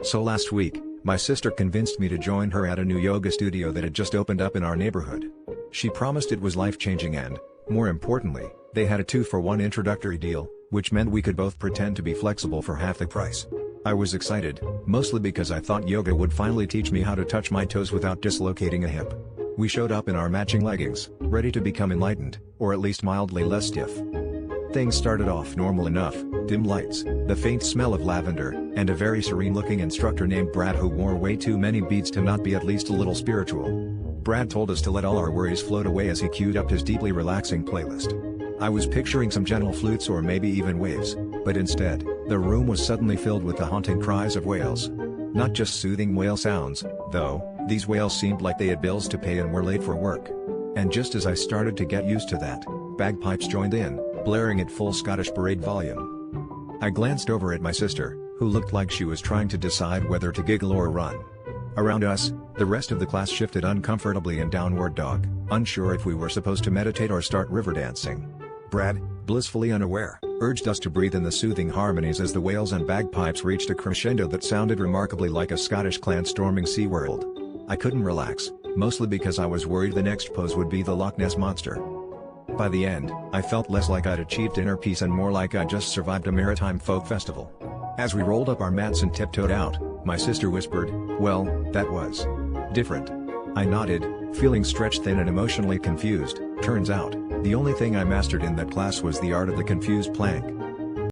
So last week, my sister convinced me to join her at a new yoga studio that had just opened up in our neighborhood. She promised it was life-changing and, more importantly, they had a 2-for-1 introductory deal, which meant we could both pretend to be flexible for half the price. I was excited, mostly because I thought yoga would finally teach me how to touch my toes without dislocating a hip. We showed up in our matching leggings, ready to become enlightened, or at least mildly less stiff. Things started off normal enough: dim lights, the faint smell of lavender, and a very serene-looking instructor named Brad who wore way too many beads to not be at least a little spiritual. Brad told us to let all our worries float away as he queued up his deeply relaxing playlist. I was picturing some gentle flutes or maybe even waves, but instead, the room was suddenly filled with the haunting cries of whales. Not just soothing whale sounds, though. These whales seemed like they had bills to pay and were late for work. And just as I started to get used to that, bagpipes joined in, blaring at full Scottish parade volume. I glanced over at my sister, who looked like she was trying to decide whether to giggle or run. Around us, the rest of the class shifted uncomfortably in downward dog, unsure if we were supposed to meditate or start river dancing. Brad, blissfully unaware, urged us to breathe in the soothing harmonies as the whales and bagpipes reached a crescendo that sounded remarkably like a Scottish clan storming SeaWorld. I couldn't relax, mostly because I was worried the next pose would be the Loch Ness Monster. By the end, I felt less like I'd achieved inner peace and more like I'd just survived a maritime folk festival. As we rolled up our mats and tiptoed out, my sister whispered, "Well, that was different." I nodded, feeling stretched thin and emotionally confused. Turns out, the only thing I mastered in that class was the art of the confused plank.